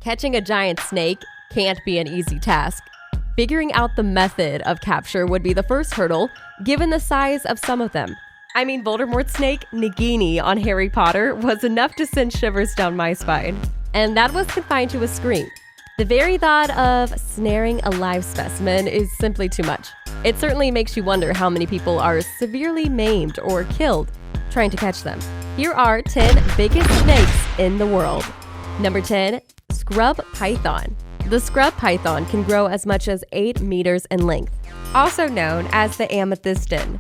Catching a giant snake can't be an easy task. Figuring out the method of capture would be the first hurdle, given the size of some of them. I mean, Voldemort's snake, Nagini, on Harry Potter was enough to send shivers down my spine. And that was confined to a screen. The very thought of snaring a live specimen is simply too much. It certainly makes you wonder how many people are severely maimed or killed trying to catch them. Here are 10 biggest snakes in the world. Number 10, scrub python. The scrub python can grow as much as 8 meters in length, also known as the amethystin.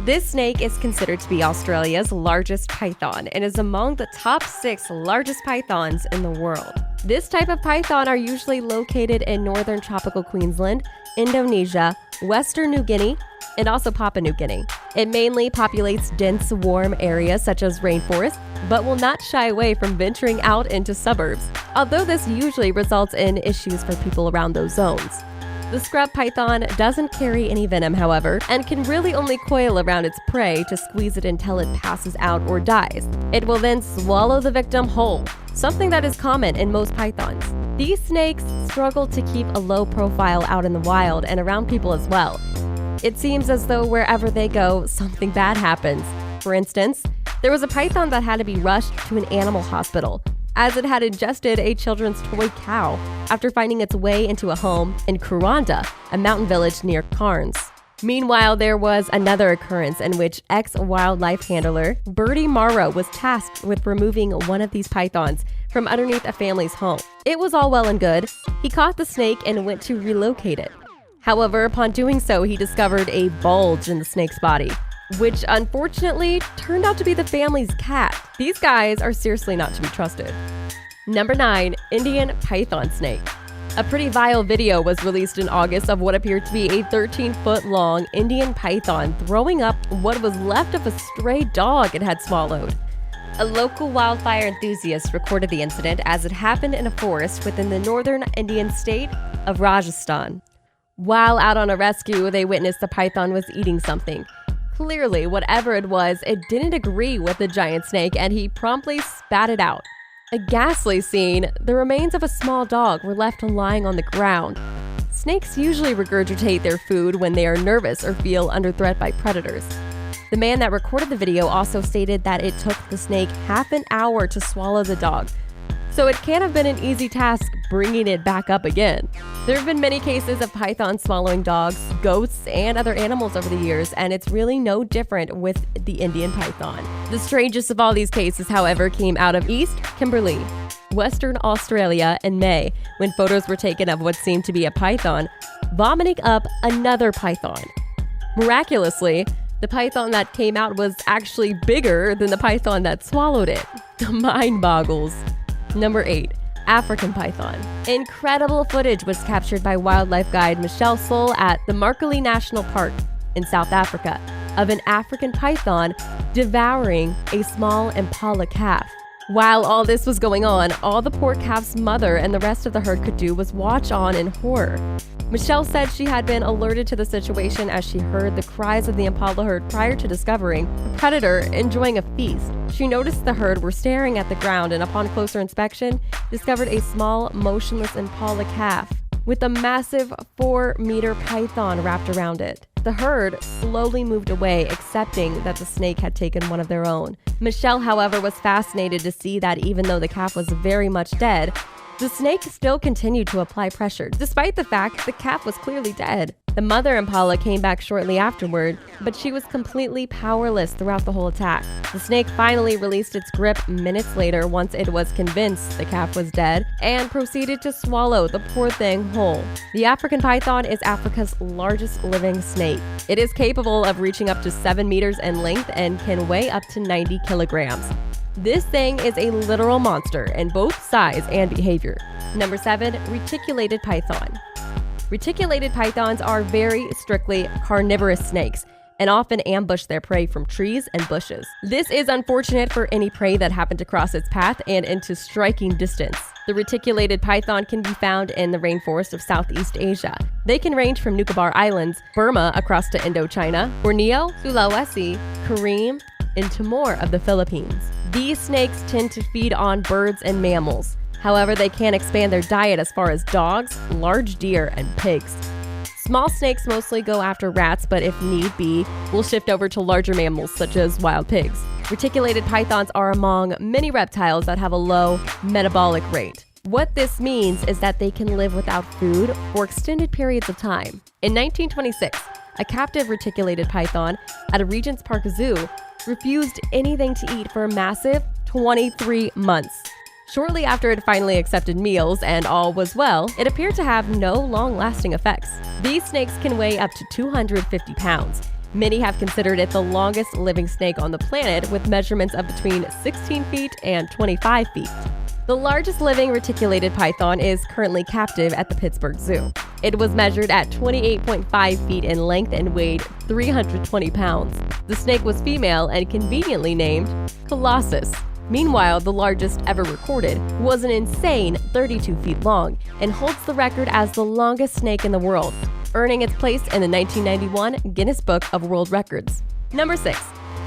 This snake is considered to be Australia's largest python and is among the top 6 largest pythons in the world. This type of python are usually located in northern tropical Queensland, Indonesia, Western New Guinea, and also Papua New Guinea. It mainly populates dense, warm areas such as rainforests, but will not shy away from venturing out into suburbs, although this usually results in issues for people around those zones. The scrub python doesn't carry any venom, however, and can really only coil around its prey to squeeze it until it passes out or dies. It will then swallow the victim whole, something that is common in most pythons. These snakes struggle to keep a low profile out in the wild and around people as well. It seems as though wherever they go, something bad happens. For instance, there was a python that had to be rushed to an animal hospital, as it had ingested a children's toy cow after finding its way into a home in Kuranda, a mountain village near Cairns. Meanwhile, there was another occurrence in which ex-wildlife handler Bertie Morrow was tasked with removing one of these pythons from underneath a family's home. It was all well and good. He caught the snake and went to relocate it. However, upon doing so, he discovered a bulge in the snake's body, which unfortunately turned out to be the family's cat. These guys are seriously not to be trusted. Number 9, Indian python snake. A pretty vile video was released in August of what appeared to be a 13-foot-long Indian python throwing up what was left of a stray dog it had swallowed. A local wildfire enthusiast recorded the incident as it happened in a forest within the northern Indian state of Rajasthan. While out on a rescue, they witnessed the python was eating something. Clearly, whatever it was, it didn't agree with the giant snake and he promptly spat it out. A ghastly scene, the remains of a small dog were left lying on the ground. Snakes usually regurgitate their food when they are nervous or feel under threat by predators. The man that recorded the video also stated that it took the snake half an hour to swallow the dog, so it can't have been an easy task bringing it back up again. There have been many cases of pythons swallowing dogs, goats, and other animals over the years, and it's really no different with the Indian python. The strangest of all these cases, however, came out of East Kimberley, Western Australia in May, when photos were taken of what seemed to be a python vomiting up another python. Miraculously, the python that came out was actually bigger than the python that swallowed it. The mind boggles. Number 8, African python. Incredible footage was captured by wildlife guide Michelle Soul at the Markeli National Park in South Africa of an African python devouring a small impala calf. While all this was going on, all the poor calf's mother and the rest of the herd could do was watch on in horror. Michelle said she had been alerted to the situation as she heard the cries of the impala herd prior to discovering a predator enjoying a feast. She noticed the herd were staring at the ground and upon closer inspection, discovered a small, motionless impala calf with a massive 4-meter python wrapped around it. The herd slowly moved away, accepting that the snake had taken one of their own. Michelle, however, was fascinated to see that even though the calf was very much dead, the snake still continued to apply pressure, despite the fact the calf was clearly dead. The mother impala came back shortly afterward, but she was completely powerless throughout the whole attack. The snake finally released its grip minutes later once it was convinced the calf was dead and proceeded to swallow the poor thing whole. The African python is Africa's largest living snake. It is capable of reaching up to 7 meters in length and can weigh up to 90 kilograms. This thing is a literal monster in both size and behavior. Number 7, reticulated python. Reticulated pythons are very strictly carnivorous snakes and often ambush their prey from trees and bushes. This is unfortunate for any prey that happen to cross its path and into striking distance. The reticulated python can be found in the rainforest of Southeast Asia. They can range from Nicobar Islands, Burma across to Indochina, Borneo, Sulawesi, Kariim, and Timor of the Philippines. These snakes tend to feed on birds and mammals. However, they can expand their diet as far as dogs, large deer, and pigs. Small snakes mostly go after rats, but if need be, will shift over to larger mammals such as wild pigs. Reticulated pythons are among many reptiles that have a low metabolic rate. What this means is that they can live without food for extended periods of time. In 1926, a captive reticulated python at a Regent's Park Zoo refused anything to eat for a massive 23 months. Shortly after it finally accepted meals and all was well, it appeared to have no long-lasting effects. These snakes can weigh up to 250 pounds. Many have considered it the longest living snake on the planet, with measurements of between 16 feet and 25 feet. The largest living reticulated python is currently captive at the Pittsburgh Zoo. It was measured at 28.5 feet in length and weighed 320 pounds. The snake was female and conveniently named Colossus. Meanwhile, the largest ever recorded was an insane 32 feet long and holds the record as the longest snake in the world, earning its place in the 1991 Guinness Book of World Records. Number 6.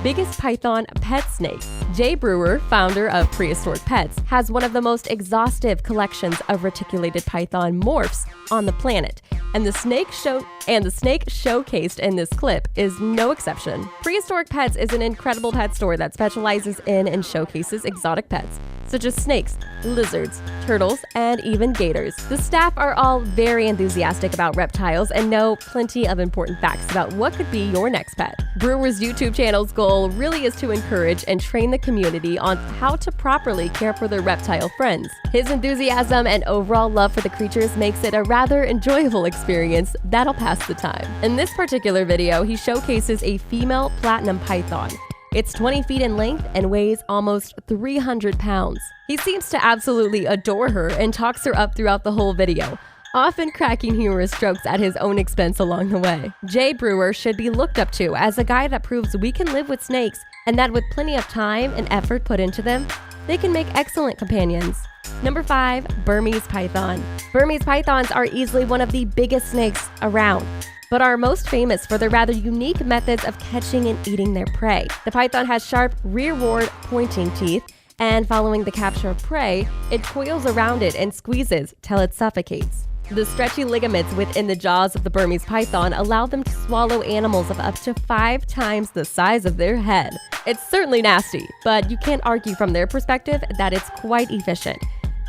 Biggest python pet snake. Jay Brewer, founder of Prehistoric Pets, has one of the most exhaustive collections of reticulated python morphs on the planet, and the snake showcased in this clip is no exception. Prehistoric Pets is an incredible pet store that specializes in and showcases exotic pets, such as snakes, lizards, turtles, and even gators. The staff are all very enthusiastic about reptiles and know plenty of important facts about what could be your next pet. Brewer's YouTube channel's goal really is to encourage and train the community on how to properly care for their reptile friends. His enthusiasm and overall love for the creatures makes it a rather enjoyable experience that'll pass the time. In this particular video, he showcases a female platinum python. It's 20 feet in length and weighs almost 300 pounds. He seems to absolutely adore her and talks her up throughout the whole video, often cracking humorous jokes at his own expense along the way. Jay Brewer should be looked up to as a guy that proves we can live with snakes and that with plenty of time and effort put into them, they can make excellent companions. Number 5. Burmese python. Burmese pythons are easily one of the biggest snakes around, but are most famous for their rather unique methods of catching and eating their prey. The python has sharp rearward pointing teeth, and following the capture of prey, it coils around it and squeezes till it suffocates. The stretchy ligaments within the jaws of the Burmese python allow them to swallow animals of up to 5 times the size of their head. It's certainly nasty, but you can't argue from their perspective that it's quite efficient.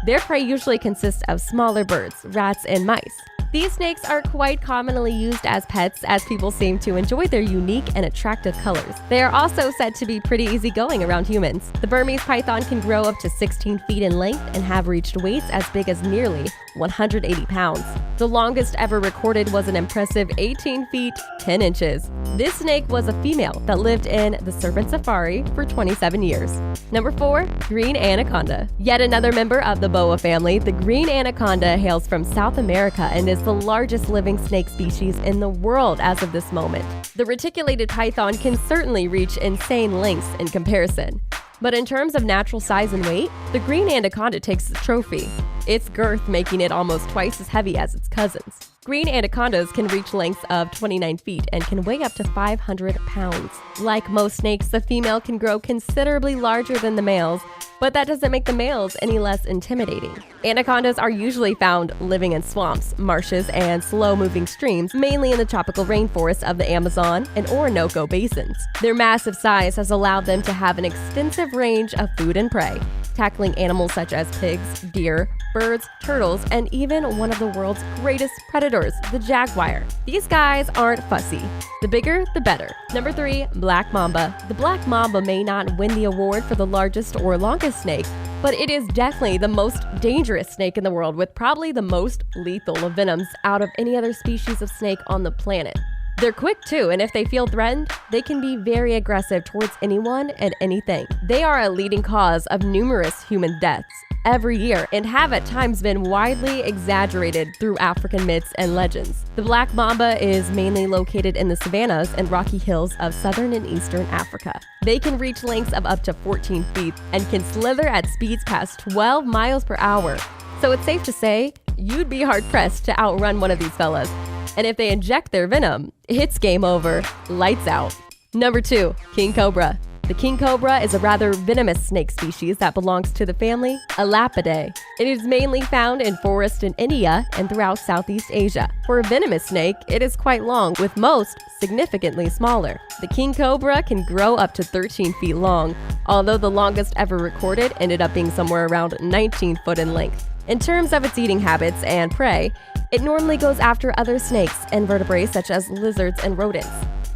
Their prey usually consists of smaller birds, rats, and mice. These snakes are quite commonly used as pets, as people seem to enjoy their unique and attractive colors. They are also said to be pretty easygoing around humans. The Burmese python can grow up to 16 feet in length and have reached weights as big as nearly 180 pounds. The longest ever recorded was an impressive 18 feet 10 inches. This snake was a female that lived in the Serpent Safari for 27 years. Number 4. Green anaconda. Yet another member of the boa family, the green anaconda hails from South America and is the largest living snake species in the world as of this moment. The reticulated python can certainly reach insane lengths in comparison, but in terms of natural size and weight, the green anaconda takes the trophy, its girth making it almost twice as heavy as its cousins. Green anacondas can reach lengths of 29 feet and can weigh up to 500 pounds. Like most snakes, the female can grow considerably larger than the males, but that doesn't make the males any less intimidating. Anacondas are usually found living in swamps, marshes, and slow-moving streams, mainly in the tropical rainforests of the Amazon and Orinoco basins. Their massive size has allowed them to have an extensive range of food and prey, tackling animals such as pigs, deer, birds, turtles, and even one of the world's greatest predators, the jaguar. These guys aren't fussy. The bigger, the better. Number 3. Black mamba. The black mamba may not win the award for the largest or longest snake, but it is definitely the most dangerous snake in the world, with probably the most lethal of venoms out of any other species of snake on the planet. They're quick too, and if they feel threatened, they can be very aggressive towards anyone and anything. They are a leading cause of numerous human deaths every year and have at times been widely exaggerated through African myths and legends. The black mamba is mainly located in the savannas and rocky hills of southern and eastern Africa. They can reach lengths of up to 14 feet and can slither at speeds past 12 miles per hour. So it's safe to say you'd be hard-pressed to outrun one of these fellas. And if they inject their venom, it's game over, lights out. Number 2. King cobra. The king cobra is a rather venomous snake species that belongs to the family Elapidae. It is mainly found in forests in India and throughout Southeast Asia. For a venomous snake, it is quite long, with most significantly smaller. The king cobra can grow up to 13 feet long, although the longest ever recorded ended up being somewhere around 19 foot in length. In terms of its eating habits and prey, it normally goes after other snakes and vertebrates such as lizards and rodents.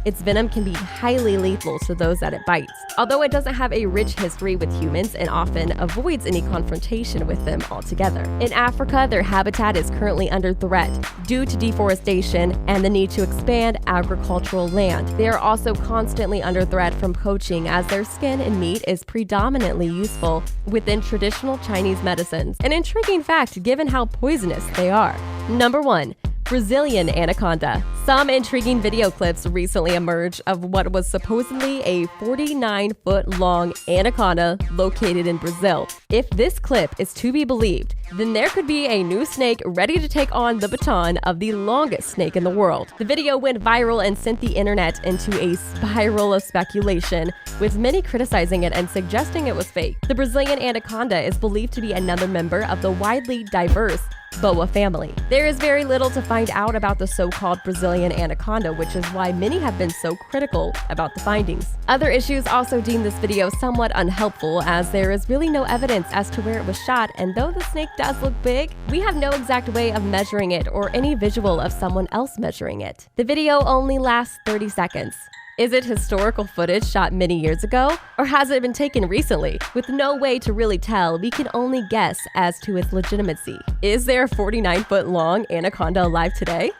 Its venom can be highly lethal to those that it bites. Although it doesn't have a rich history with humans and often avoids any confrontation with them altogether. In Africa, their habitat is currently under threat due to deforestation and the need to expand agricultural land. They are also constantly under threat from poaching, as their skin and meat is predominantly useful within traditional Chinese medicines. An intriguing fact given how poisonous they are. Number 1. Brazilian anaconda. Some intriguing video clips recently emerged of what was supposedly a 49-foot-long anaconda located in Brazil. If this clip is to be believed, then there could be a new snake ready to take on the baton of the longest snake in the world. The video went viral and sent the internet into a spiral of speculation, with many criticizing it and suggesting it was fake. The Brazilian anaconda is believed to be another member of the widely diverse boa family. There is very little to find out about the so-called Brazilian anaconda, which is why many have been so critical about the findings. Other issues also deem this video somewhat unhelpful, as there is really no evidence as to where it was shot, and though the snake does look big, we have no exact way of measuring it or any visual of someone else measuring it. The video only lasts 30 seconds. Is it historical footage shot many years ago, or has it been taken recently? With no way to really tell, we can only guess as to its legitimacy. Is there a 49-foot-long anaconda alive today?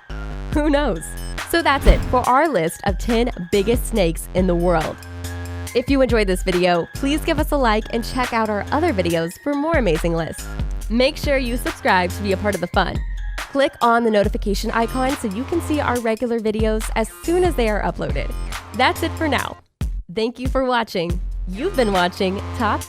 Who knows? So that's it for our list of 10 biggest snakes in the world. If you enjoyed this video, please give us a like and check out our other videos for more amazing lists. Make sure you subscribe to be a part of the fun. Click on the notification icon so you can see our regular videos as soon as they are uploaded. That's it for now. Thank you for watching. You've been watching Top